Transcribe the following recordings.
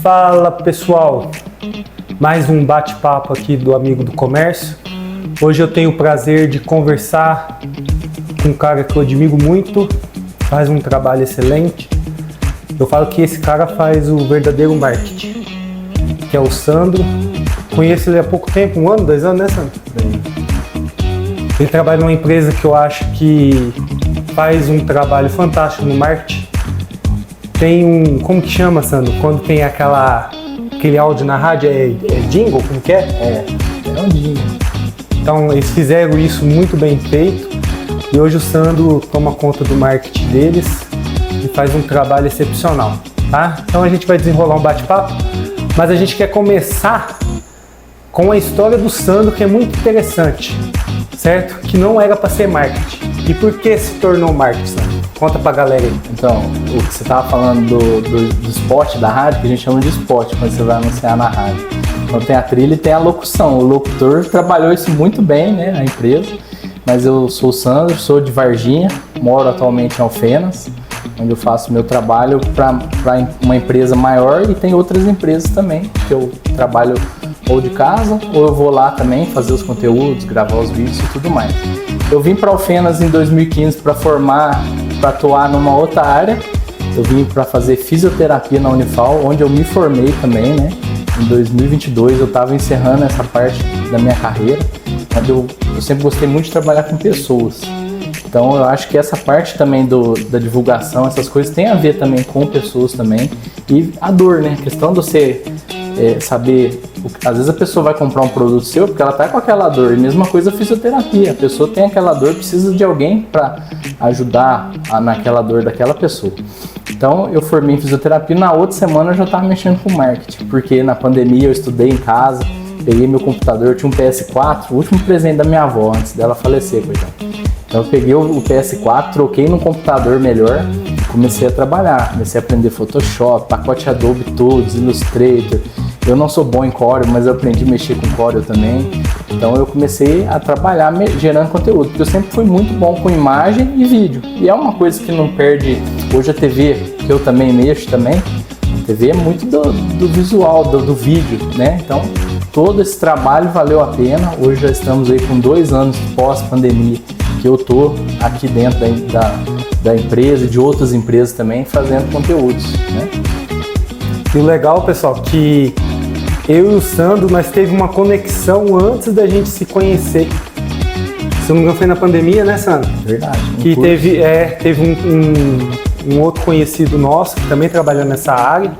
Fala pessoal, mais um bate-papo aqui do Amigo do Comércio. Hoje eu tenho o prazer de conversar com um cara que eu admiro muito, faz um trabalho excelente. Eu falo que esse cara faz o verdadeiro marketing, que é o Sandro. Conheço ele há pouco tempo, 1 ano, 2 anos, né, Sandro? Ele trabalha numa empresa que eu acho que faz um trabalho fantástico no marketing. Tem um, como que chama, Sandro? Quando tem aquele áudio na rádio, é jingle, como que é? É um jingle. Então eles fizeram isso muito bem feito e hoje o Sandro toma conta do marketing deles e faz um trabalho excepcional, tá? Então a gente vai desenrolar um bate-papo, mas a gente quer começar com a história do Sandro, que é muito interessante, certo? Que não era para ser marketing. E por que se tornou marketing, Sandro? Conta pra galera aí. Então, o que você estava falando do spot da rádio, que a gente chama de spot quando você vai anunciar na rádio. Então tem a trilha e tem a locução. O locutor trabalhou isso muito bem, né, na empresa. Mas eu sou o Sandro, sou de Varginha, moro atualmente em Alfenas, onde eu faço meu trabalho para uma empresa maior e tem outras empresas também, que eu trabalho ou de casa, ou eu vou lá também fazer os conteúdos, gravar os vídeos e tudo mais. Eu vim para Alfenas em 2015 para atuar numa outra área. Eu vim para fazer fisioterapia na Unifal, onde eu me formei também, né? Em 2022 eu estava encerrando essa parte da minha carreira, onde eu sempre gostei muito de trabalhar com pessoas. Então eu acho que essa parte também da divulgação, essas coisas tem a ver também com pessoas também. E a dor, né? A questão de você saber, às vezes a pessoa vai comprar um produto seu porque ela tá com aquela dor, e mesma coisa a fisioterapia, a pessoa tem aquela dor, precisa de alguém para ajudar naquela dor daquela pessoa. Então eu formei em fisioterapia, na outra semana eu já estava mexendo com marketing, porque na pandemia eu estudei em casa, peguei meu computador, eu tinha um PS4, o último presente da minha avó antes dela falecer, coitado. Então eu peguei o PS4, troquei num computador melhor, comecei a trabalhar, comecei a aprender Photoshop, pacote Adobe todos, Illustrator. Eu não sou bom em Corel, mas eu aprendi a mexer com Corel também. Então eu comecei a trabalhar gerando conteúdo, porque eu sempre fui muito bom com imagem e vídeo. E é uma coisa que não perde. Hoje a TV, que eu também mexo também, a TV é muito do visual, do vídeo, né? Então todo esse trabalho valeu a pena. Hoje já estamos aí com 2 anos pós-pandemia, que eu tô aqui dentro da empresa e de outras empresas também fazendo conteúdos, né? E o legal, pessoal, que eu e o Sandro, nós teve uma conexão antes da gente se conhecer. Se não me engano, foi na pandemia, né, Sandro? Verdade. Que teve um outro conhecido nosso que também trabalha nessa área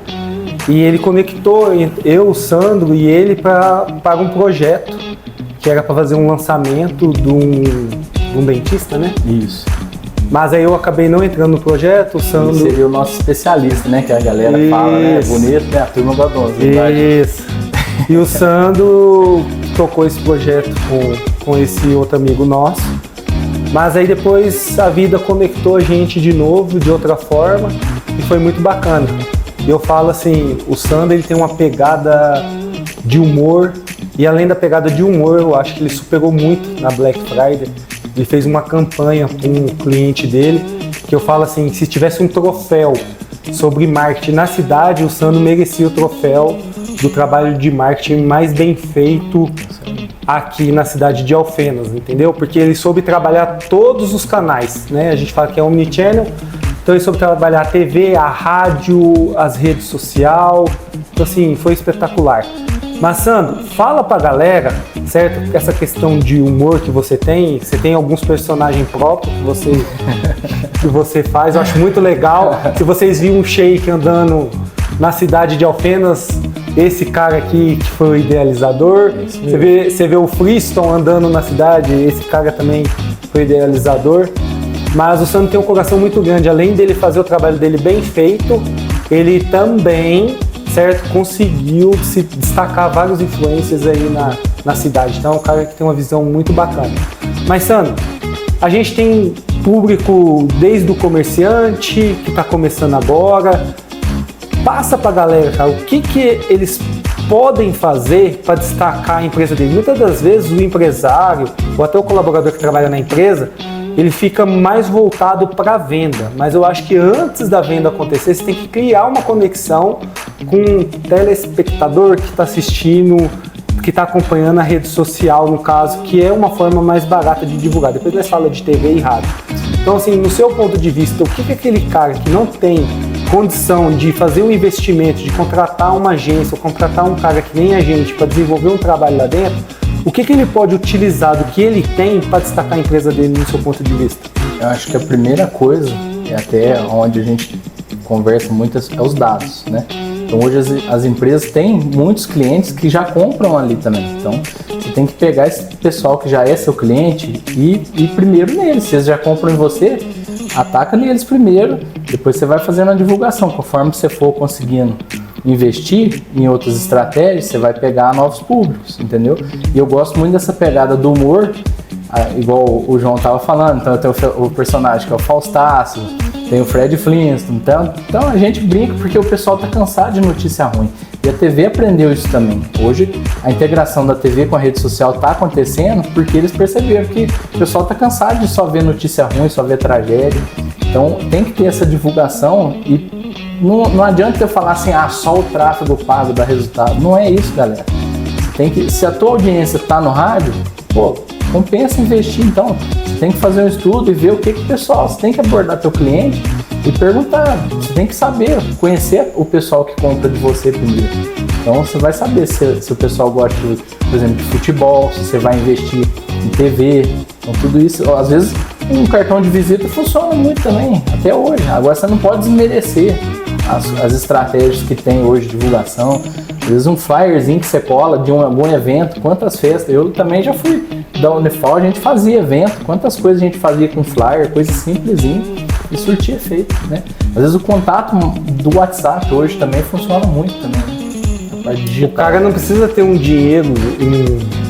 e ele conectou eu, o Sandro e ele para um projeto que era para fazer um lançamento de um dentista, né? Isso. Mas aí eu acabei não entrando no projeto, o Sandro... Ele seria o nosso especialista, né? Que a galera fala, né? Bonito, né? A turma da dona. Isso. E o Sandro tocou esse projeto com esse outro amigo nosso. Mas aí depois a vida conectou a gente de novo, de outra forma, e foi muito bacana. E eu falo assim, o Sandro ele tem uma pegada de humor, e além da pegada de humor, eu acho que ele superou muito na Black Friday. Ele fez uma campanha com um cliente dele, que eu falo assim, se tivesse um troféu sobre marketing na cidade, o Sandro merecia o troféu do trabalho de marketing mais bem feito aqui na cidade de Alfenas, entendeu? Porque ele soube trabalhar todos os canais, né? A gente fala que é omnichannel, então ele soube trabalhar a TV, a rádio, as redes sociais, então assim, foi espetacular. Mas Sandro, fala pra galera, certo? Essa questão de humor que você tem alguns personagens próprios que você faz, eu acho muito legal. Se vocês viram um shake andando na cidade de Alfenas, esse cara aqui que foi o idealizador. Você vê o Freestone andando na cidade, esse cara também foi o idealizador. Mas o Sandro tem um coração muito grande, além dele fazer o trabalho dele bem feito, ele também, certo, conseguiu se destacar vários influencers aí na cidade. Então é um cara que tem uma visão muito bacana. Mas Sandro, a gente tem público desde o comerciante que está começando agora. Passa para a galera, cara, o que eles podem fazer para destacar a empresa dele. Muitas das vezes o empresário ou até o colaborador que trabalha na empresa, ele fica mais voltado para a venda. Mas eu acho que antes da venda acontecer, você tem que criar uma conexão com um telespectador que está assistindo, que está acompanhando a rede social, no caso, que é uma forma mais barata de divulgar. Depois nós falamos de TV e rádio. Então, assim, no seu ponto de vista, o que aquele cara que não tem condição de fazer um investimento, de contratar uma agência ou contratar um cara que nem a gente para desenvolver um trabalho lá dentro, o que ele pode utilizar do que ele tem para destacar a empresa dele no seu ponto de vista? Eu acho que a primeira coisa, e até onde a gente conversa muito, é os dados, né? Então hoje as empresas têm muitos clientes que já compram ali também. Então você tem que pegar esse pessoal que já é seu cliente e ir primeiro neles. Se eles já compram em você, ataca neles primeiro, depois você vai fazendo a divulgação. Conforme você for conseguindo investir em outras estratégias, você vai pegar novos públicos, entendeu? E eu gosto muito dessa pegada do humor, igual o João estava falando. Então tem o personagem que é o Faustácio, tem o Fred Flintstone. Então a gente brinca porque o pessoal está cansado de notícia ruim. E a TV aprendeu isso também. Hoje a integração da TV com a rede social está acontecendo porque eles perceberam que o pessoal está cansado de só ver notícia ruim, só ver tragédia. Então tem que ter essa divulgação e não adianta eu falar assim, só o tráfego pago dá resultado. Não é isso, galera. Se a tua audiência está no rádio, compensa investir então. Você tem que fazer um estudo e ver o que o pessoal, você tem que abordar teu cliente e perguntar. Você tem que saber, conhecer o pessoal que compra de você primeiro. Então você vai saber se o pessoal gosta, por exemplo, de futebol, se você vai investir em TV. Então tudo isso, às vezes um cartão de visita funciona muito também, até hoje. Agora você não pode desmerecer as estratégias que tem hoje de divulgação. Às vezes um flyerzinho que você cola de algum evento, quantas festas. Eu também já fui da Unifal, a gente fazia evento, quantas coisas a gente fazia com flyer, coisa simplesinha e surtia efeito, né? Às vezes o contato do WhatsApp hoje também funciona muito também, né? O cara não precisa ter um dinheiro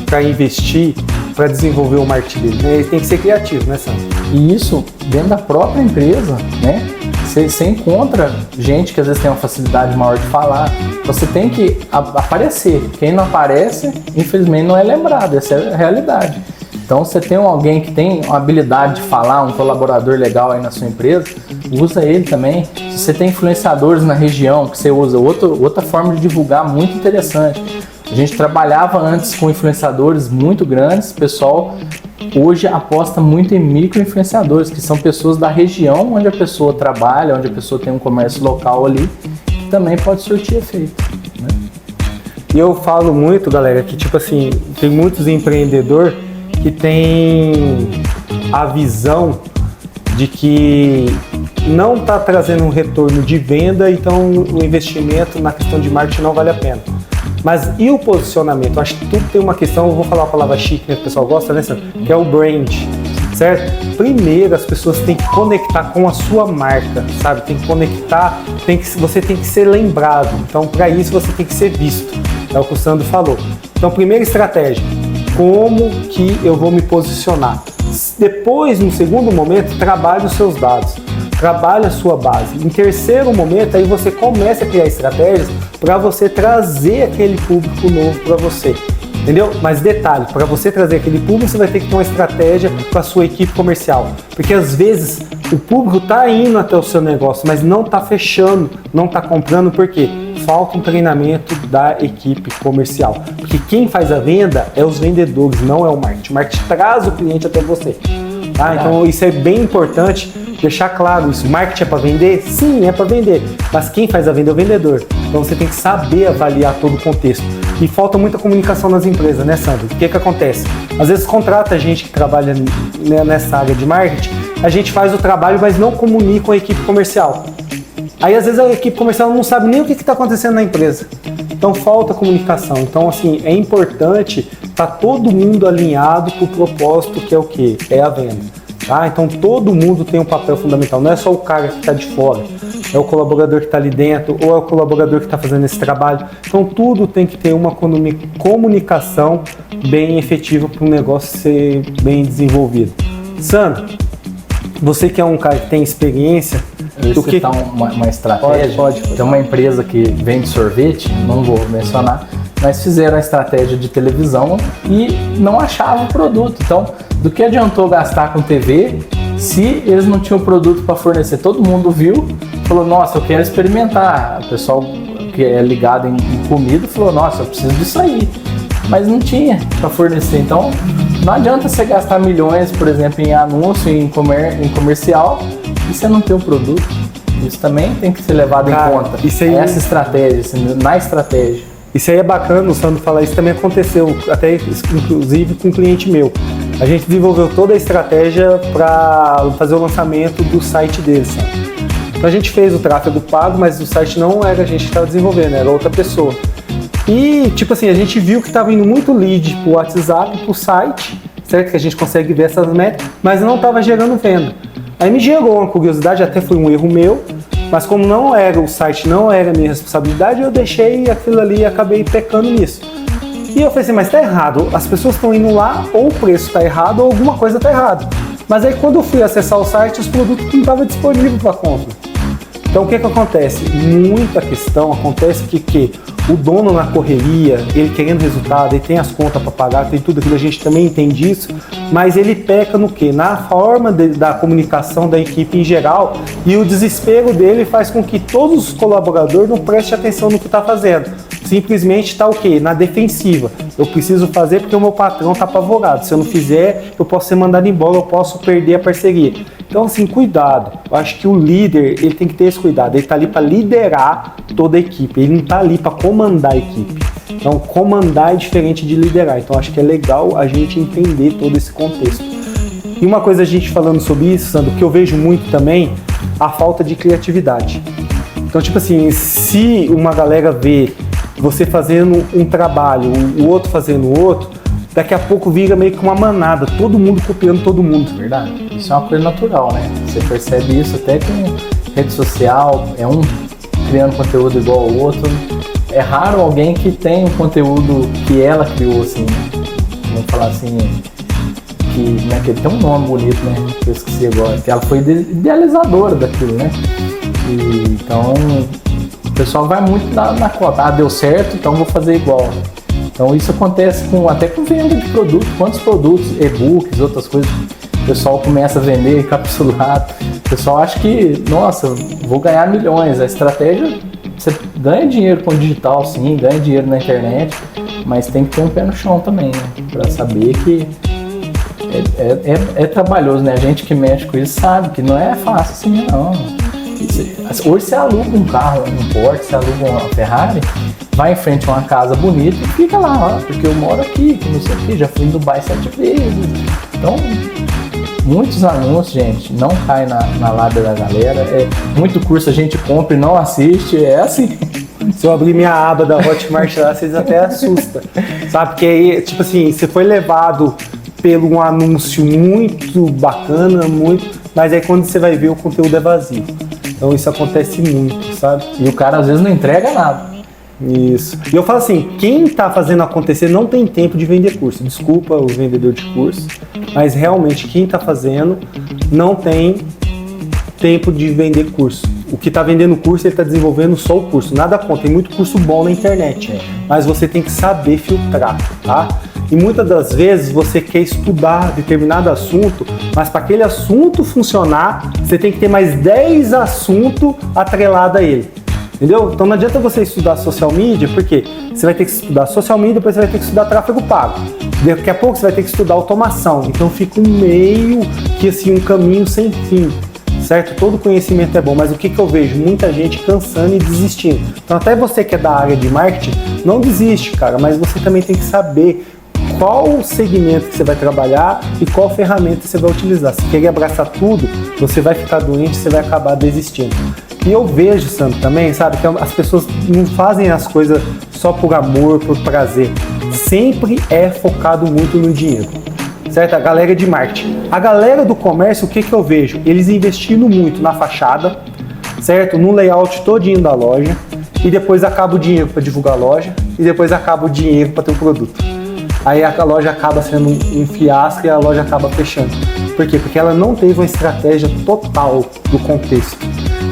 para investir para desenvolver o marketing dele, né? Ele tem que ser criativo, né, Sandro? E isso dentro da própria empresa, né? Você encontra gente que às vezes tem uma facilidade maior de falar. Você tem que aparecer. Quem não aparece, infelizmente, não é lembrado. Essa é a realidade. Então, você tem alguém que tem uma habilidade de falar, um colaborador legal aí na sua empresa, usa ele também. Se você tem influenciadores na região que você usa, outra forma de divulgar muito interessante. A gente trabalhava antes com influenciadores muito grandes, o pessoal hoje aposta muito em micro-influenciadores, que são pessoas da região onde a pessoa trabalha, onde a pessoa tem um comércio local ali, que também pode surtir efeito, né? E eu falo muito, galera, que tipo assim, tem muitos empreendedores que tem a visão de que não está trazendo um retorno de venda, então o investimento na questão de marketing não vale a pena. Mas e o posicionamento? Eu acho que tudo tem uma questão, eu vou falar a palavra chique, né, que o pessoal gosta, né, que é o brand, certo? Primeiro, as pessoas têm que conectar com a sua marca, sabe? Tem que conectar, você tem que ser lembrado. Então, para isso, você tem que ser visto. É o que o Sandro falou. Então, primeira estratégia, como que eu vou me posicionar? Depois, no segundo momento, trabalhe os seus dados. Trabalhe a sua base. Em terceiro momento, aí você começa a criar estratégias para você trazer aquele público novo para você. Entendeu? Mas detalhe, para você trazer aquele público, você vai ter que ter uma estratégia para a sua equipe comercial. Porque às vezes o público está indo até o seu negócio, mas não está fechando, não está comprando, por quê? Falta um treinamento da equipe comercial. Porque quem faz a venda é os vendedores, não é o marketing. O marketing traz o cliente até você. Tá? Então isso é bem importante deixar claro isso. Marketing é para vender? Sim, é para vender. Mas quem faz a venda é o vendedor. Então você tem que saber avaliar todo o contexto. E falta muita comunicação nas empresas, né, Sandro? O que acontece? Às vezes contrata gente que trabalha nessa área de marketing, a gente faz o trabalho, mas não comunica com a equipe comercial. Aí às vezes a equipe comercial não sabe nem o que está acontecendo na empresa. Então falta comunicação. Então assim, é importante estar todo mundo alinhado com o propósito, que é o quê? É a venda. Tá? Então todo mundo tem um papel fundamental, não é só o cara que está de fora, é o colaborador que está ali dentro, ou é o colaborador que está fazendo esse trabalho. Então tudo tem que ter uma comunicação bem efetiva para o negócio ser bem desenvolvido. Sandro, você que é um cara que tem experiência, eu vou citar uma estratégia. Pode. Tem uma empresa que vende sorvete, não vou mencionar, mas fizeram a estratégia de televisão e não achavam o produto. Então, do que adiantou gastar com TV Se eles não tinham produto para fornecer, todo mundo viu, falou, nossa, eu quero experimentar. O pessoal que é ligado em comida falou, nossa, eu preciso disso aí. Mas não tinha para fornecer. Então, não adianta você gastar milhões, por exemplo, em anúncio, em comercial, e você não ter o produto. Isso também tem que ser levado em conta. Isso aí, essa estratégia, assim, na estratégia. Isso aí é bacana, o Sandro falar, isso também aconteceu, até inclusive com um cliente meu. A gente desenvolveu toda a estratégia para fazer o lançamento do site deles, sabe? Então a gente fez o tráfego pago, mas o site não era a gente que estava desenvolvendo, era outra pessoa. E, tipo assim, a gente viu que estava indo muito lead pro WhatsApp, pro site, certo? Que a gente consegue ver essas métricas, mas não estava gerando venda. Aí me gerou uma curiosidade, até foi um erro meu, mas como não era o site, não era minha responsabilidade, eu deixei aquilo ali e acabei pecando nisso. E eu falei assim, mas tá errado, as pessoas estão indo lá, ou o preço tá errado, ou alguma coisa tá errada. Mas aí quando eu fui acessar o site, os produtos não estavam disponíveis para compra. Então o que acontece? Muita questão acontece que o dono na correria, ele querendo resultado, ele tem as contas para pagar, tem tudo aquilo, a gente também entende isso, mas ele peca no quê? Na forma da comunicação da equipe em geral, e o desespero dele faz com que todos os colaboradores não prestem atenção no que está fazendo. Simplesmente está o quê? Na defensiva. Eu preciso fazer porque o meu patrão está apavorado. Se eu não fizer, eu posso ser mandado embora, eu posso perder a parceria. Então, assim, cuidado. Eu acho que o líder, ele tem que ter esse cuidado. Ele está ali para liderar toda a equipe. Ele não está ali para comandar a equipe. Então, comandar é diferente de liderar. Então, acho que é legal a gente entender todo esse contexto. E uma coisa a gente falando sobre isso, Sandro, que eu vejo muito também, a falta de criatividade. Então, tipo assim, se uma galera vê você fazendo um trabalho, o outro fazendo o outro, daqui a pouco vira meio que uma manada, todo mundo copiando todo mundo. Verdade. Isso é uma coisa natural, né? Você percebe isso até com rede social, é um criando conteúdo igual ao outro. É raro alguém que tem um conteúdo que ela criou, assim, vamos falar assim, que tem um nome bonito, né? Que eu esqueci agora, que ela foi idealizadora daquilo, né? E, então, o pessoal vai muito na cota, deu certo, então vou fazer igual. Então isso acontece até com venda de produto, quantos produtos, e-books, outras coisas, o pessoal começa a vender encapsulado, o pessoal acha que, nossa, vou ganhar milhões, a estratégia, você ganha dinheiro com o digital sim, ganha dinheiro na internet, mas tem que ter um pé no chão também, né, para saber que é trabalhoso, né, a gente que mexe com isso sabe que não é fácil assim não. Hoje você aluga um carro, um Porsche, você aluga uma Ferrari, vai em frente a uma casa bonita e fica lá, ó, porque eu moro aqui, que não sei o que, já fui em Dubai 7 vezes. Então, muitos anúncios, gente, não cai na lábia da galera. Muito curso a gente compra e não assiste, é assim. Se eu abrir minha aba da Hotmart lá, vocês até assustam, sabe? Porque aí, tipo assim, você foi levado pelo um anúncio muito bacana, mas aí quando você vai ver, o conteúdo é vazio. Então isso acontece muito, sabe? E o cara às vezes não entrega nada. Isso. E eu falo assim, quem tá fazendo acontecer não tem tempo de vender curso. Desculpa o vendedor de curso, mas realmente quem tá fazendo não tem tempo de vender curso. O que tá vendendo curso, ele tá desenvolvendo só o curso. Nada contra, tem muito curso bom na internet, mas você tem que saber filtrar, tá? E muitas das vezes você quer estudar determinado assunto, mas para aquele assunto funcionar, você tem que ter mais 10 assuntos atrelados a ele. Entendeu? Então não adianta você estudar social media, porque você vai ter que estudar social media, depois você vai ter que estudar tráfego pago. Daqui a pouco você vai ter que estudar automação. Então fica meio que assim um caminho sem fim. Certo? Todo conhecimento é bom, mas o que eu vejo? Muita gente cansando e desistindo. Então até você que é da área de marketing, não desiste, cara, mas você também tem que saber qual segmento que você vai trabalhar e qual ferramenta você vai utilizar. Se querer abraçar tudo, você vai ficar doente, você vai acabar desistindo. E eu vejo, Sandro, também, sabe, que as pessoas não fazem as coisas só por amor, por prazer. Sempre é focado muito no dinheiro. Certo? A galera de marketing. A galera do comércio, o que eu vejo? Eles investindo muito na fachada, certo? No layout todinho da loja, e depois acaba o dinheiro para divulgar a loja, e depois acaba o dinheiro para ter o produto. Aí a loja acaba sendo um fiasco e a loja acaba fechando. Por quê? Porque ela não teve uma estratégia total do contexto.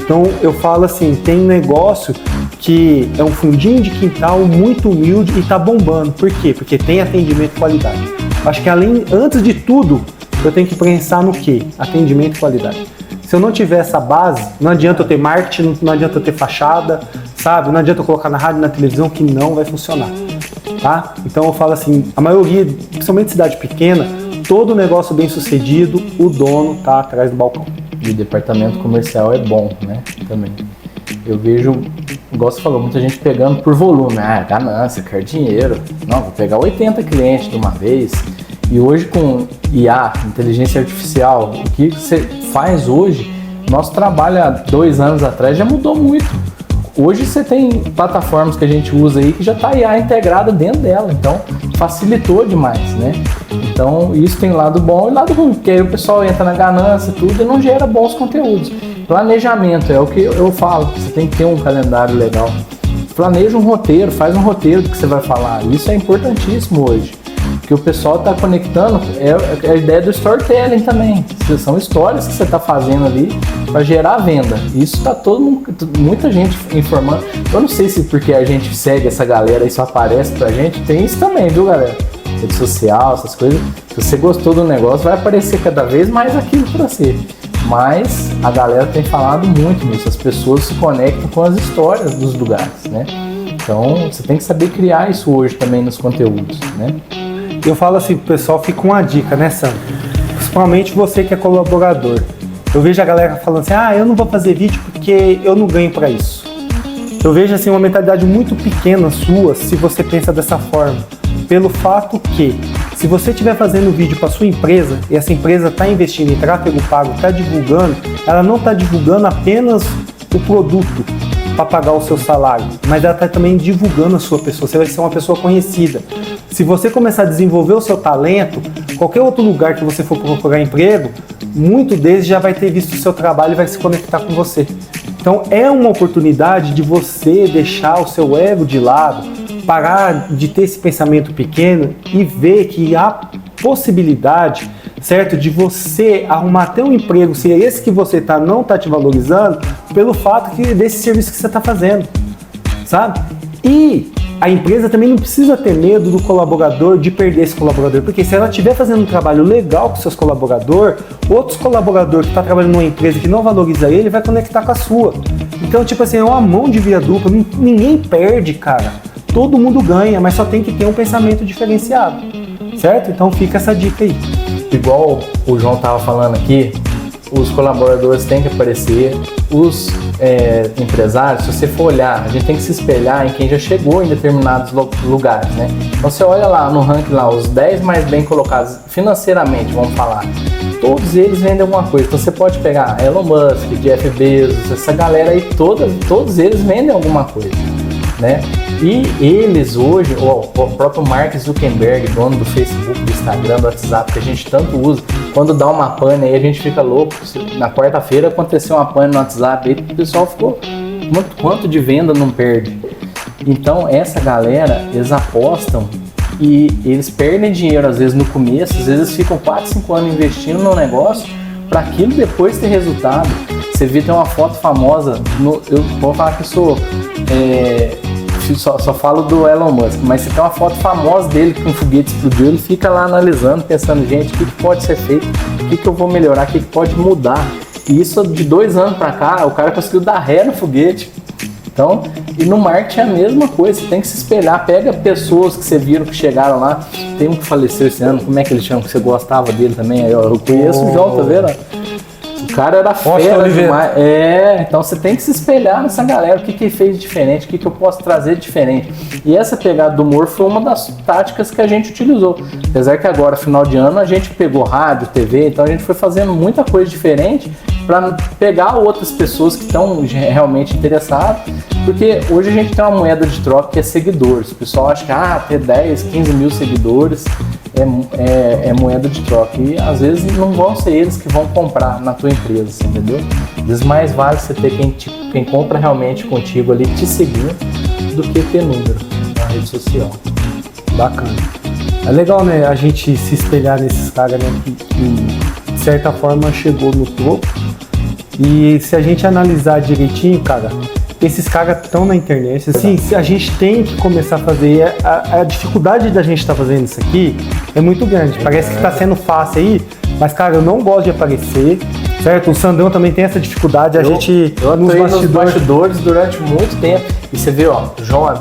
Então eu falo assim, tem um negócio que é um fundinho de quintal muito humilde e tá bombando. Por quê? Porque tem atendimento de qualidade. Acho que antes de tudo, eu tenho que pensar no quê? Atendimento e qualidade. Se eu não tiver essa base, não adianta eu ter marketing, não adianta eu ter fachada, sabe? Não adianta eu colocar na rádio, na televisão, que não vai funcionar, tá? Então eu falo assim, a maioria, principalmente cidade pequena, todo negócio bem sucedido, o dono tá atrás do balcão. E o departamento comercial é bom, né? Também. Eu vejo, igual você falou, muita gente pegando por volume. Ah, ganância, quer dinheiro. Não, vou pegar 80 clientes de uma vez. E hoje com IA, inteligência artificial, o que você faz hoje, nosso trabalho há 2 anos atrás já mudou muito. Hoje você tem plataformas que a gente usa aí que já está IA integrada dentro dela, então facilitou demais, né? Então isso tem lado bom e lado ruim, porque aí o pessoal entra na ganância e tudo e não gera bons conteúdos. Planejamento é o que eu falo, você tem que ter um calendário legal. Planeja um roteiro, faz um roteiro do que você vai falar, isso é importantíssimo hoje. Porque o pessoal está conectando, é a ideia do storytelling também. São histórias que você está fazendo ali para gerar venda. Isso está muita gente informando. Eu não sei se porque a gente segue essa galera, isso aparece pra gente, tem isso também, viu, galera? Rede social, essas coisas. Se você gostou do negócio, vai aparecer cada vez mais aquilo para você. Mas a galera tem falado muito nisso, as pessoas se conectam com as histórias dos lugares, né? Então você tem que saber criar isso hoje também nos conteúdos, né? Eu falo assim pro pessoal, fica uma dica, né, Sandro? Principalmente você que é colaborador. Eu vejo a galera falando assim, eu não vou fazer vídeo porque eu não ganho para isso. Eu vejo assim uma mentalidade muito pequena sua se você pensa dessa forma. Pelo fato que, se você estiver fazendo vídeo para sua empresa e essa empresa está investindo em tráfego pago, está divulgando, ela não está divulgando apenas o produto para pagar o seu salário, mas ela está também divulgando a sua pessoa, você vai ser uma pessoa conhecida. Se você começar a desenvolver o seu talento, qualquer outro lugar que você for procurar emprego, muito deles já vai ter visto o seu trabalho e vai se conectar com você. Então é uma oportunidade de você deixar o seu ego de lado, parar de ter esse pensamento pequeno e ver que há possibilidade, certo, de você arrumar até um emprego, se esse que você não está te valorizando, pelo fato desse serviço que você está fazendo, sabe? E a empresa também não precisa ter medo do colaborador, de perder esse colaborador, porque se ela estiver fazendo um trabalho legal com seus colaboradores, outros colaboradores que estão trabalhando numa empresa que não valoriza ele, vai conectar com a sua. Então, tipo assim, é uma mão de via dupla, ninguém perde, cara. Todo mundo ganha, mas só tem que ter um pensamento diferenciado, certo? Então fica essa dica aí. Igual o João estava falando aqui, os colaboradores têm que aparecer, os empresários, se você for olhar, a gente tem que se espelhar em quem já chegou em determinados lugares, né? Então você olha lá no ranking lá, os 10 mais bem colocados financeiramente, vamos falar, todos eles vendem alguma coisa. Então você pode pegar Elon Musk, Jeff Bezos, essa galera aí, todos eles vendem alguma coisa, né? E eles hoje, o próprio Mark Zuckerberg, dono do Facebook, do Instagram, do WhatsApp, que a gente tanto usa, quando dá uma pane aí a gente fica louco. Na quarta-feira aconteceu uma pane no WhatsApp e o pessoal ficou, quanto de venda não perde? Então essa galera, eles apostam e eles perdem dinheiro às vezes no começo, às vezes eles ficam 4, 5 anos investindo no negócio para aquilo depois ter resultado. Você vê, tem uma foto famosa, eu vou falar que eu sou... Só falo do Elon Musk, mas se tem uma foto famosa dele que um foguete explodiu, ele fica lá analisando, pensando, gente, o que pode ser feito, o que eu vou melhorar, o que pode mudar. E isso de 2 anos pra cá, o cara conseguiu dar ré no foguete. Então, e no marketing é a mesma coisa, você tem que se espelhar, pega pessoas que você viram que chegaram lá, tem um que faleceu esse ano, como é que ele chama, que você gostava dele também, eu conheço o João, tá vendo? O cara era fera demais. Então você tem que se espelhar nessa galera, o que fez diferente, o que eu posso trazer de diferente. E essa pegada do humor foi uma das táticas que a gente utilizou. Apesar que agora, final de ano, a gente pegou rádio, TV, então a gente foi fazendo muita coisa diferente para pegar outras pessoas que estão realmente interessadas, porque hoje a gente tem uma moeda de troca que é seguidores. O pessoal acha que ter 10, 15 mil seguidores é moeda de troca, e às vezes não vão ser eles que vão comprar na tua empresa, entendeu? Às vezes mais vale você ter quem compra realmente contigo ali te seguir do que ter número na rede social. Bacana. É legal, né, a gente se espelhar nesses caras, né, que de certa forma chegou no topo, e se a gente analisar direitinho, cara, esses caras estão na internet, assim, a gente tem que começar a fazer, a dificuldade da gente estar fazendo isso aqui é muito grande, parece que está sendo fácil aí, Mas, cara, eu não gosto de aparecer, certo? O Sandrão também tem essa dificuldade, Eu atuei nos bastidores durante muito tempo. E você vê, ó, João,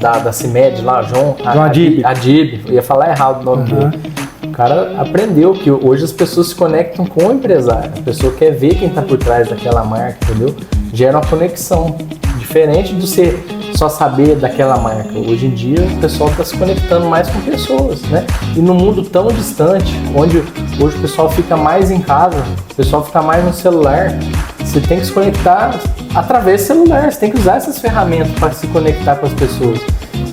da CIMED lá, João Adib, eu ia falar errado o nome dele. O cara aprendeu que hoje as pessoas se conectam com o empresário. A pessoa quer ver quem está por trás daquela marca, entendeu? Gera uma conexão diferente de você só saber daquela marca. Hoje em dia o pessoal está se conectando mais com pessoas, né? E num mundo tão distante, onde hoje o pessoal fica mais em casa, o pessoal fica mais no celular, você tem que se conectar através do celular, você tem que usar essas ferramentas para se conectar com as pessoas.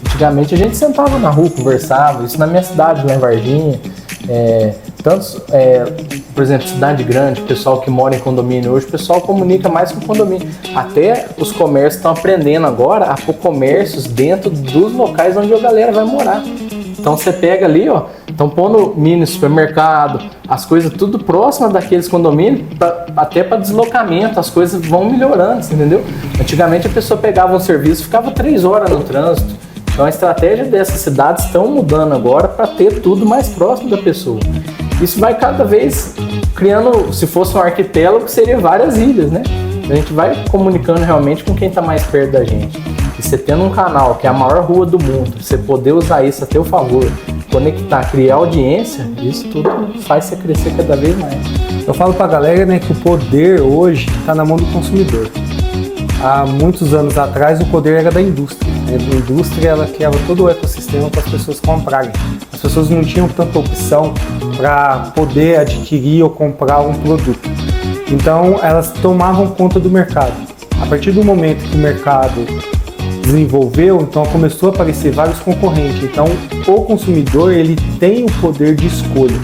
Antigamente a gente sentava na rua, conversava, isso na minha cidade, lá em Varginha. Por exemplo, cidade grande, pessoal que mora em condomínio hoje, o pessoal comunica mais com o condomínio. Até os comércios estão aprendendo agora a pôr comércios dentro dos locais onde a galera vai morar. Então você pega ali, ó, estão pondo mini supermercado, as coisas tudo próximo daqueles condomínios, até para deslocamento, as coisas vão melhorando, entendeu? Antigamente a pessoa pegava um serviço, ficava 3 horas no trânsito. Então a estratégia dessas cidades estão mudando agora para ter tudo mais próximo da pessoa. Isso vai cada vez criando, se fosse um arquipélago, seria várias ilhas, né? A gente vai comunicando realmente com quem está mais perto da gente. E você tendo um canal que é a maior rua do mundo, você poder usar isso a teu favor, conectar, criar audiência, isso tudo faz você crescer cada vez mais. Eu falo pra galera, né, que o poder hoje está na mão do consumidor. Há muitos anos atrás o poder era da indústria. A indústria ela criava todo o ecossistema para as pessoas comprarem. As pessoas não tinham tanta opção para poder adquirir ou comprar um produto. Então elas tomavam conta do mercado. A partir do momento que o mercado desenvolveu, então começou a aparecer vários concorrentes. Então o consumidor ele tem o poder de escolha.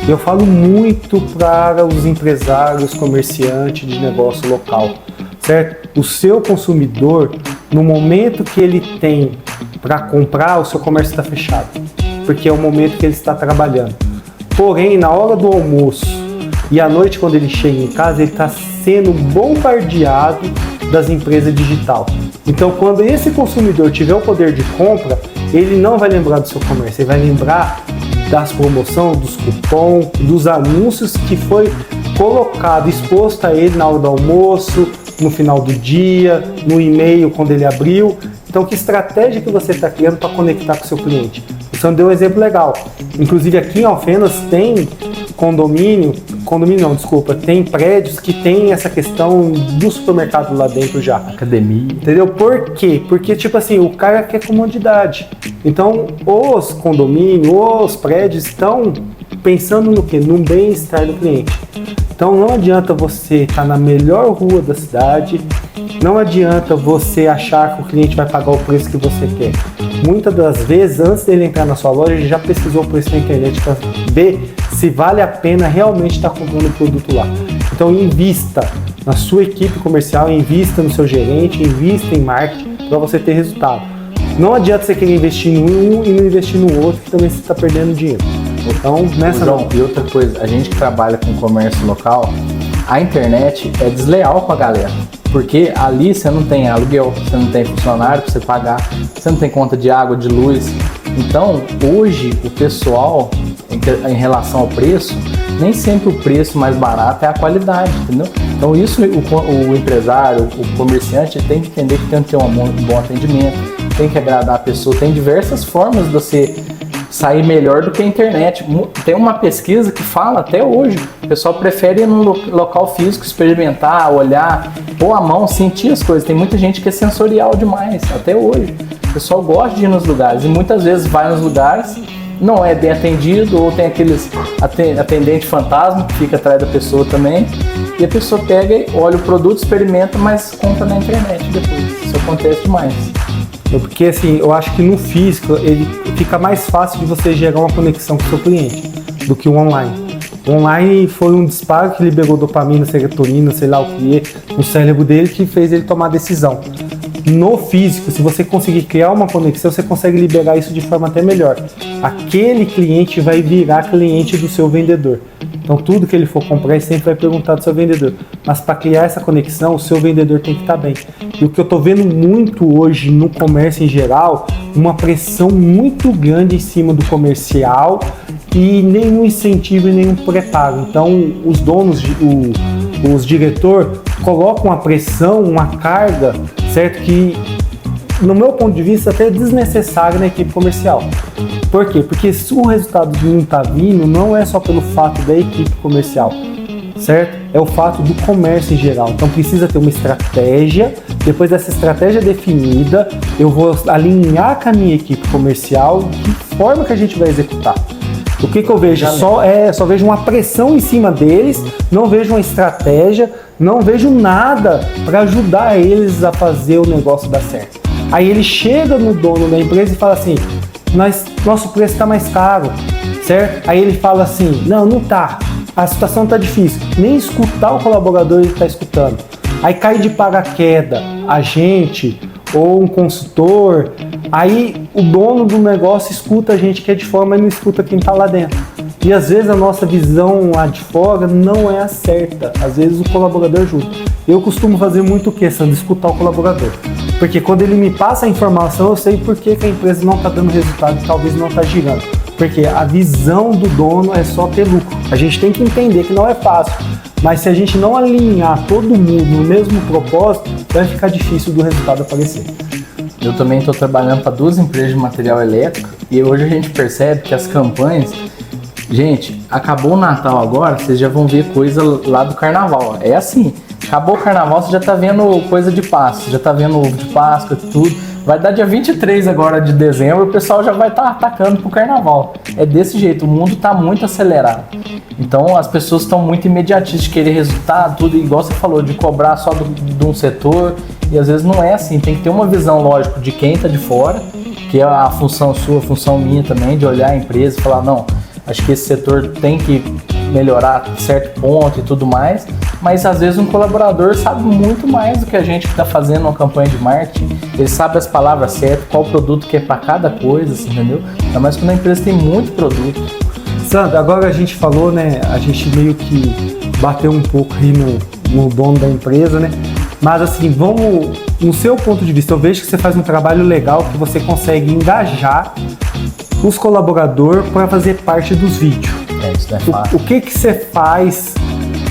Eu falo muito para os empresários, comerciantes de negócio local. Certo? O seu consumidor, no momento que ele tem para comprar, o seu comércio está fechado, porque é o momento que ele está trabalhando. Porém, na hora do almoço e à noite, quando ele chega em casa, ele está sendo bombardeado das empresas digitais. Então, quando esse consumidor tiver o poder de compra, ele não vai lembrar do seu comércio, ele vai lembrar das promoções, dos cupons, dos anúncios que foi colocado, exposto a ele na hora do almoço, no final do dia, no e-mail quando ele abriu. Então, que estratégia que você está criando para conectar com o seu cliente? O Sandro deu um exemplo legal. Inclusive aqui em Alfenas tem tem prédios que tem essa questão do supermercado lá dentro já. Academia. Entendeu? Por quê? Porque, tipo assim, o cara quer comodidade. Então, os condomínios, os prédios estão pensando no quê? No bem-estar do cliente. Então não adianta você estar na melhor rua da cidade, não adianta você achar que o cliente vai pagar o preço que você quer. Muitas das vezes, antes dele entrar na sua loja, ele já pesquisou o preço na internet para ver se vale a pena realmente estar comprando o produto lá. Então invista na sua equipe comercial, invista no seu gerente, invista em marketing para você ter resultado. Não adianta você querer investir em um e não investir no outro, que também você está perdendo dinheiro. Então, nessa João, e outra coisa, a gente que trabalha com comércio local, a internet é desleal com a galera. Porque ali você não tem aluguel, você não tem funcionário para você pagar, você não tem conta de água, de luz. Então, hoje, o pessoal, em relação ao preço, nem sempre o preço mais barato é a qualidade, entendeu? Então, isso o empresário, o comerciante tem que entender que tem que ter um bom atendimento, tem que agradar a pessoa, tem diversas formas de você sair melhor do que a internet. Tem uma pesquisa que fala até hoje, o pessoal prefere ir num local físico, experimentar, olhar, pôr a mão, sentir as coisas. Tem muita gente que é sensorial demais, até hoje. O pessoal gosta de ir nos lugares e muitas vezes vai nos lugares, não é bem atendido, ou tem aqueles atendente fantasma que fica atrás da pessoa também, e a pessoa pega e olha o produto, experimenta, mas compra na internet depois. Isso acontece demais. Porque assim, eu acho que no físico ele fica mais fácil de você gerar uma conexão com o seu cliente do que o online. O online foi um disparo que liberou dopamina, serotonina, sei lá o que, no cérebro dele, que fez ele tomar decisão. No físico, se você conseguir criar uma conexão, você consegue liberar isso de forma até melhor. Aquele cliente vai virar cliente do seu vendedor. Então tudo que ele for comprar, ele sempre vai perguntar do seu vendedor. Mas para criar essa conexão, o seu vendedor tem que estar bem. E o que eu estou vendo muito hoje no comércio em geral, uma pressão muito grande em cima do comercial e nenhum incentivo e nenhum preparo. Então, os donos, os diretores colocam uma pressão, uma carga, certo? Que, no meu ponto de vista, até é desnecessário na equipe comercial. Por quê? Porque se o resultado não está vindo, não é só pelo fato da equipe comercial, certo? É o fato do comércio em geral. Então precisa ter uma estratégia. Depois dessa estratégia definida, eu vou alinhar com a minha equipe comercial que forma que a gente vai executar. O que eu vejo? Só vejo uma pressão em cima deles, não vejo uma estratégia, não vejo nada para ajudar eles a fazer o negócio dar certo. Aí ele chega no dono da empresa e fala assim, nosso preço está mais caro, certo? Aí ele fala assim, não tá, a situação está difícil. Nem escutar o colaborador ele está escutando. Aí cai de paraquedas a gente ou um consultor, aí o dono do negócio escuta a gente que é de fora, mas não escuta quem está lá dentro. E às vezes a nossa visão lá de fora não é a certa, às vezes o colaborador ajuda. Eu costumo fazer muito o quê, Sandro? Escutar o colaborador. Porque quando ele me passa a informação, eu sei por que a empresa não está dando resultado e talvez não está girando. Porque a visão do dono é só ter lucro. A gente tem que entender que não é fácil, mas se a gente não alinhar todo mundo no mesmo propósito, vai ficar difícil do resultado aparecer. Eu também estou trabalhando para 2 empresas de material elétrico e hoje a gente percebe que as campanhas... Gente, acabou o Natal agora, vocês já vão ver coisa lá do Carnaval. É assim, acabou o Carnaval, você já tá vendo coisa de Páscoa, já tá vendo ovo de Páscoa, tudo. Vai dar dia 23 agora de dezembro, o pessoal já vai estar atacando pro Carnaval. É desse jeito, o mundo tá muito acelerado. Então as pessoas estão muito imediatistas de querer resultado, tudo igual você falou, de cobrar só de um setor. E às vezes não é assim, tem que ter uma visão, lógico, de quem tá de fora, que é a função sua, a função minha também, de olhar a empresa e falar, não, acho que esse setor tem que melhorar certo ponto e tudo mais, mas às vezes um colaborador sabe muito mais do que a gente que está fazendo uma campanha de marketing, ele sabe as palavras certas, qual produto que é para cada coisa, assim, entendeu? Ainda mais quando a empresa tem muito produto. Sandro, agora a gente falou, né, a gente meio que bateu um pouco aí no dono da empresa, né, mas assim, vamos, no seu ponto de vista, eu vejo que você faz um trabalho legal, que você consegue engajar os colaboradores para fazer parte dos vídeos. Isso não é fácil. O que você faz,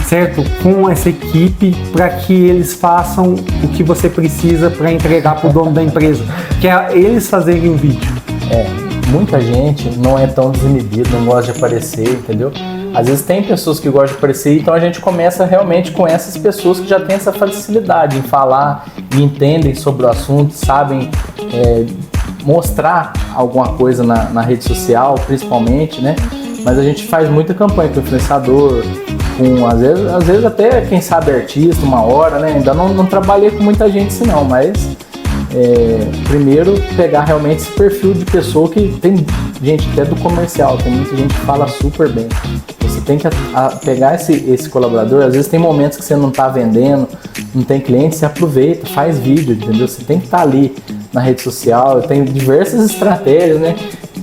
certo, com essa equipe para que eles façam o que você precisa para entregar para o dono da empresa, que é eles fazerem um vídeo? Muita gente não é tão desinibido, não gosta de aparecer, entendeu? Às vezes tem pessoas que gostam de aparecer, então a gente começa realmente com essas pessoas que já têm essa facilidade em falar, e entendem sobre o assunto, sabem mostrar alguma coisa na rede social, principalmente, né? Mas a gente faz muita campanha com influenciador, com às vezes até, quem sabe, artista, uma hora, né? Ainda não trabalhei com muita gente assim não, mas primeiro pegar realmente esse perfil de pessoa que tem gente até do comercial, tem muita gente que fala super bem. Você tem que pegar esse colaborador, às vezes tem momentos que você não está vendendo, não tem cliente, você aproveita, faz vídeo, entendeu? Você tem que estar ali na rede social, tem diversas estratégias, né?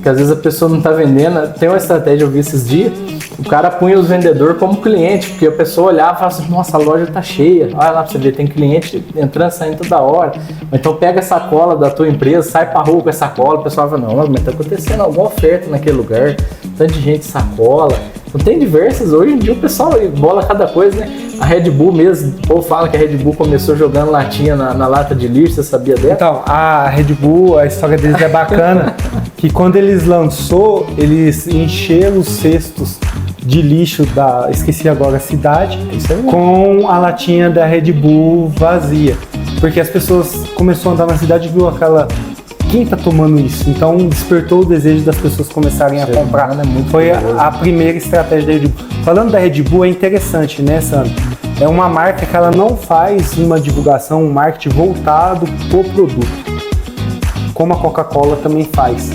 Que às vezes a pessoa não está vendendo, tem uma estratégia, eu vi esses dias, o cara punha os vendedores como cliente, porque a pessoa olhava e falava assim, nossa, a loja tá cheia, olha lá pra você ver, tem cliente entrando e saindo toda hora. Então pega a sacola da tua empresa, sai pra rua com essa sacola, o pessoal fala, não, mas tá acontecendo alguma oferta naquele lugar, tanta gente sacola. Então tem diversas, hoje em dia o pessoal bola cada coisa, né? A Red Bull mesmo, o povo fala que a Red Bull começou jogando latinha na lata de lixo, você sabia dela? Então, a Red Bull, a história deles é bacana, que quando eles lançou, eles encheram os cestos de lixo esqueci agora a cidade, com a latinha da Red Bull vazia. Porque as pessoas começaram a andar na cidade e viu quem tá tomando isso? Então despertou o desejo das pessoas começarem a comprar. Foi a primeira estratégia da Red Bull. Falando da Red Bull, é interessante, né, Sandro? É uma marca que ela não faz uma divulgação, um marketing voltado pro produto, como a Coca-Cola também faz.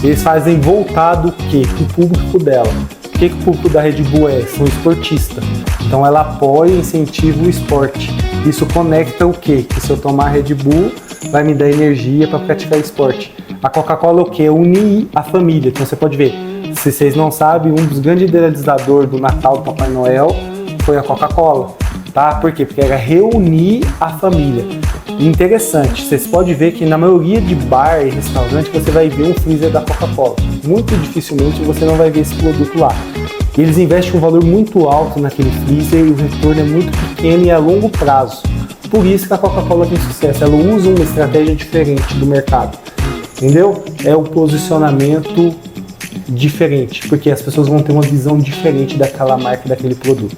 Eles fazem voltado o quê? Pro público dela. O que o público da Red Bull é? São esportistas. Então ela apoia e incentiva o esporte. Isso conecta o quê? Que se eu tomar Red Bull, vai me dar energia para praticar esporte. A Coca-Cola é o quê? Unir a família. Então você pode ver, se vocês não sabem, um dos grandes idealizadores do Natal do Papai Noel foi a Coca-Cola. Tá? Por quê? Porque era reunir a família. interessante, vocês podem ver que na maioria de bar e restaurante você vai ver um freezer da Coca-Cola. Muito dificilmente você não vai ver esse produto lá. Eles investem um valor muito alto naquele freezer e o retorno é muito pequeno e a longo prazo. Por isso que a Coca-Cola tem sucesso, ela usa uma estratégia diferente do mercado, entendeu? É um posicionamento diferente, porque as pessoas vão ter uma visão diferente daquela marca, daquele produto.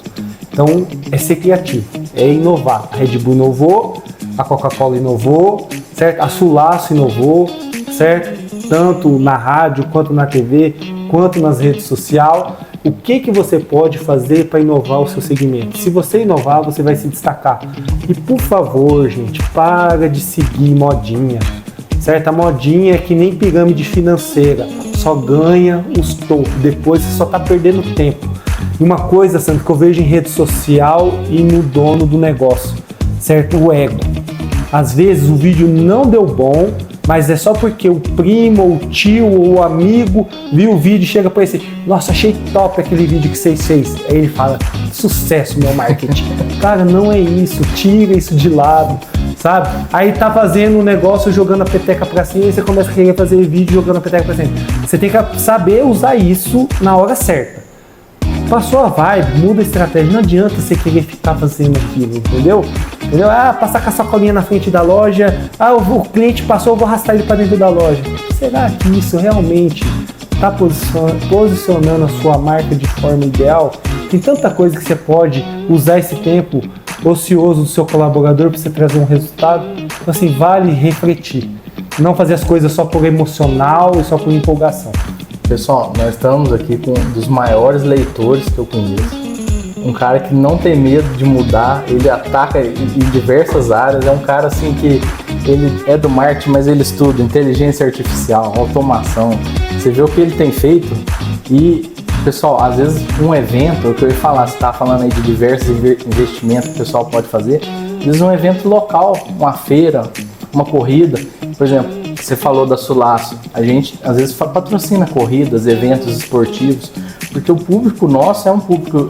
Então, é ser criativo, é inovar. A Red Bull inovou, a Coca-Cola inovou, certo? A Sulaço inovou, certo? Tanto na rádio, quanto na TV, quanto nas redes sociais. O que você pode fazer para inovar o seu segmento? Se você inovar, você vai se destacar. E por favor, gente, para de seguir modinha, certo? A modinha é que nem pirâmide financeira, só ganha os topos, depois você só está perdendo tempo. E uma coisa, Sandro, que eu vejo em rede social e no dono do negócio, certo? O ego. Às vezes o vídeo não deu bom, mas é só porque o primo, ou o tio, ou o amigo viu o vídeo e chega para ele: nossa, achei top aquele vídeo que vocês fez. Aí ele fala: sucesso, meu marketing. Cara, não é isso, tira isso de lado, sabe? Aí tá fazendo um negócio jogando a peteca pra cima e você começa a querer fazer vídeo jogando a peteca pra cima. Você tem que saber usar isso na hora certa. Passou a vibe, muda a estratégia. Não adianta você querer ficar fazendo aquilo, entendeu? Ah, passar com a sacolinha na frente da loja. Ah, o cliente passou, eu vou arrastar ele para dentro da loja. Será que isso realmente está posicionando a sua marca de forma ideal? Tem tanta coisa que você pode usar esse tempo ocioso do seu colaborador para você trazer um resultado. Então, assim, vale refletir. Não fazer as coisas só por emocional e só por empolgação. Pessoal, nós estamos aqui com um dos maiores leitores que eu conheço. Um cara que não tem medo de mudar, ele ataca em diversas áreas. É um cara assim que ele é do marketing, mas ele estuda inteligência artificial, automação. Você vê o que ele tem feito e, pessoal, às vezes um evento, o que eu ia falar, você está falando aí de diversos investimentos que o pessoal pode fazer, às vezes um evento local, uma feira, uma corrida, por exemplo, você falou da Sulaço, a gente às vezes patrocina corridas, eventos esportivos, porque o público nosso é um público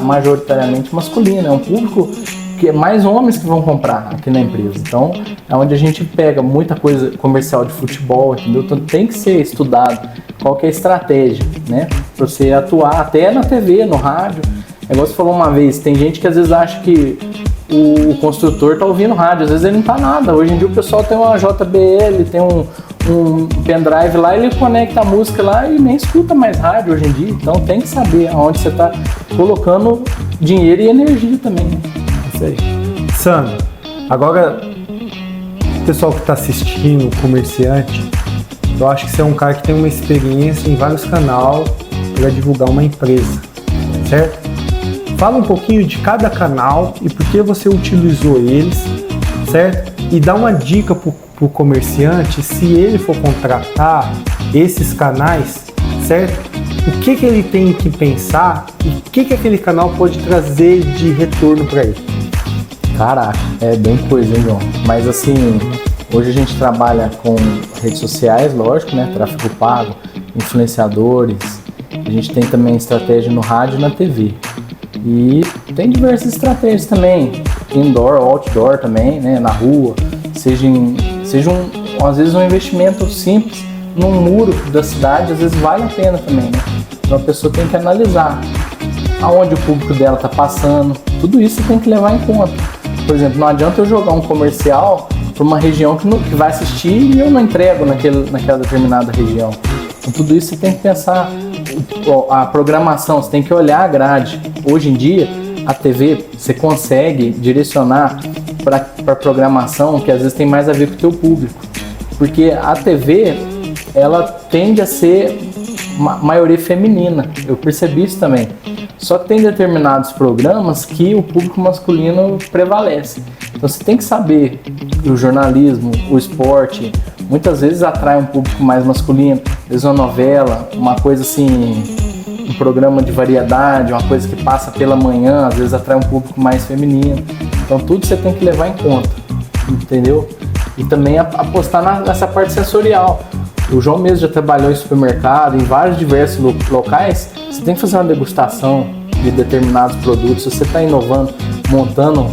majoritariamente masculino, é um público que é mais homens que vão comprar aqui na empresa. Então, é onde a gente pega muita coisa comercial de futebol, entendeu? Então, tem que ser estudado qual que é a estratégia, né? Para você atuar até na TV, no rádio. É igual você falou uma vez, tem gente que às vezes acha que o construtor está ouvindo rádio, às vezes ele não está nada. Hoje em dia o pessoal tem uma JBL, tem um pendrive lá, ele conecta a música lá e nem escuta mais rádio hoje em dia. Então tem que saber aonde você está colocando dinheiro e energia também, né? Isso aí. Sandro, agora o pessoal que está assistindo, o comerciante, eu acho que você é um cara que tem uma experiência em vários canais para divulgar uma empresa, certo? Fala um pouquinho de cada canal e por que você utilizou eles, certo? E dá uma dica para o comerciante, se ele for contratar esses canais, certo? O que ele tem que pensar e o que aquele canal pode trazer de retorno para ele? Caraca, é bem coisa, hein, João? Mas assim, hoje a gente trabalha com redes sociais, lógico, né? Tráfego pago, influenciadores. A gente tem também estratégia no rádio e na TV. E tem diversas estratégias também, indoor, outdoor também, né, na rua, seja às vezes um investimento simples num muro da cidade, às vezes vale a pena também, né? Então a pessoa tem que analisar aonde o público dela está passando, tudo isso você tem que levar em conta. Por exemplo, não adianta eu jogar um comercial para uma região que vai assistir e eu não entrego naquela determinada região. Então tudo isso você tem que pensar. A programação, você tem que olhar a grade. Hoje em dia, a TV, você consegue direcionar para programação que às vezes tem mais a ver com o teu público. Porque a TV, ela tende a ser maioria feminina. Eu percebi isso também. Só que tem determinados programas que o público masculino prevalece. Então você tem que saber que o jornalismo, o esporte, muitas vezes atrai um público mais masculino. Às vezes uma novela, uma coisa assim, um programa de variedade, uma coisa que passa pela manhã, às vezes atrai um público mais feminino. Então tudo você tem que levar em conta, entendeu? E também apostar nessa parte sensorial. O João mesmo já trabalhou em supermercado, em vários diversos locais. Você tem que fazer uma degustação de determinados produtos. Se você está inovando, montando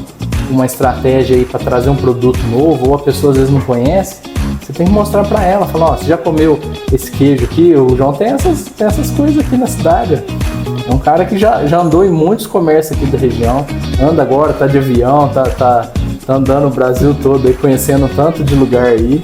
uma estratégia aí para trazer um produto novo, ou a pessoa às vezes não conhece, você tem que mostrar para ela, falar, ó, você já comeu esse queijo aqui? O João tem essas coisas aqui na cidade. É um cara que já andou em muitos comércios aqui da região, anda agora, tá de avião, tá andando o Brasil todo aí, conhecendo tanto de lugar aí.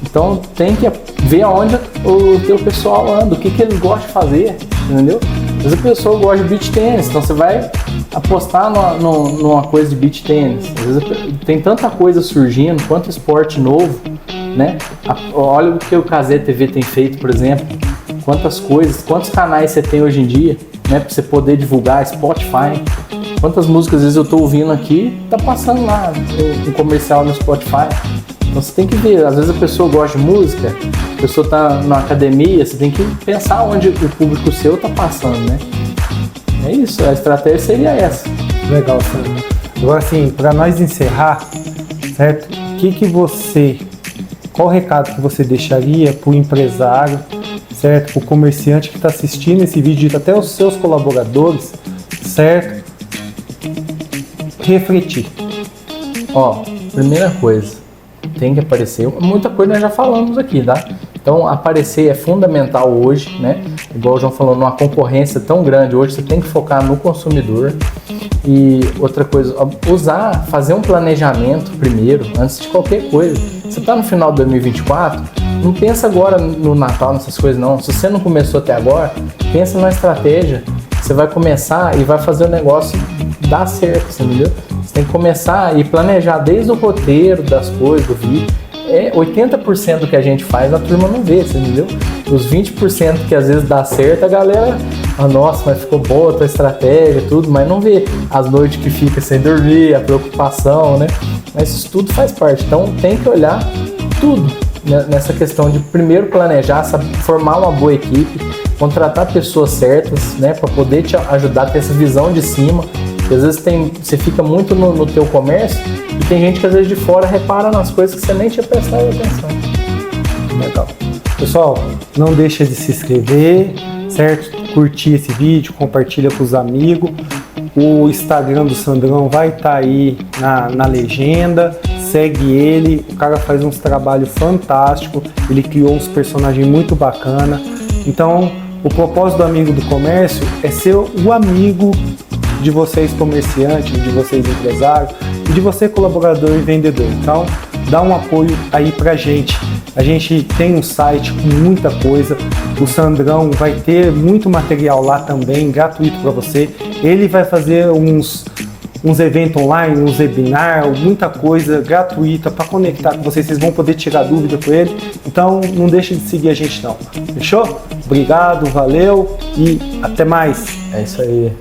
Então tem que ver aonde o teu pessoal anda, o que eles gostam de fazer, entendeu? Às vezes a pessoa gosta de beach tênis, então você vai apostar numa coisa de beach tênis. Às vezes tem tanta coisa surgindo, quanto esporte novo, né? Olha o que o Cazé TV tem feito, por exemplo, quantas coisas, quantos canais você tem hoje em dia, né? Pra você poder divulgar, Spotify. Quantas músicas às vezes eu tô ouvindo aqui, tá passando lá um comercial no Spotify. Então você tem que ver, às vezes a pessoa gosta de música, a pessoa tá na academia, você tem que pensar onde o público seu tá passando, né? É isso, a estratégia seria essa. Legal, Sandro. Agora assim, para nós encerrar, certo? Qual o recado que você deixaria para o empresário, certo? Para o comerciante que está assistindo esse vídeo, até os seus colaboradores, certo? Refletir. Ó, primeira coisa, tem que aparecer. Muita coisa nós já falamos aqui, tá? Então, aparecer é fundamental hoje, né? Igual o João falou, numa concorrência tão grande hoje, você tem que focar no consumidor. E outra coisa, fazer um planejamento primeiro, antes de qualquer coisa. Você está no final de 2024, não pensa agora no Natal, nessas coisas não. Se você não começou até agora, pensa numa estratégia. Você vai começar e vai fazer o negócio dar certo, entendeu? Você tem que começar e planejar desde o roteiro das coisas, do vídeo. 80% do que a gente faz a turma não vê, você entendeu? Os 20% que às vezes dá certo, a galera, nossa, mas ficou boa a tua estratégia, tudo, mas não vê as noites que fica sem dormir, a preocupação, né? Mas isso tudo faz parte, então tem que olhar tudo nessa questão de primeiro planejar, formar uma boa equipe, contratar pessoas certas, né, para poder te ajudar a ter essa visão de cima. Porque às vezes você fica muito no teu comércio e tem gente que às vezes de fora repara nas coisas que você nem tinha prestado atenção. Legal. Pessoal, não deixa de se inscrever, certo? Curtir esse vídeo, compartilha com os amigos. O Instagram do Sandrão vai estar aí na legenda. Segue ele, o cara faz uns trabalhos fantásticos. Ele criou uns personagens muito bacanas. Então, o propósito do Amigo do Comércio é ser o amigo de vocês comerciantes, de vocês empresários, e de você colaborador e vendedor. Então, dá um apoio aí pra gente. A gente tem um site com muita coisa. O Sandrão vai ter muito material lá também, gratuito para você. Ele vai fazer uns eventos online, uns webinar, muita coisa gratuita para conectar com vocês. Vocês vão poder tirar dúvida com ele. Então, não deixe de seguir a gente não. Fechou? Obrigado, valeu e até mais. É isso aí.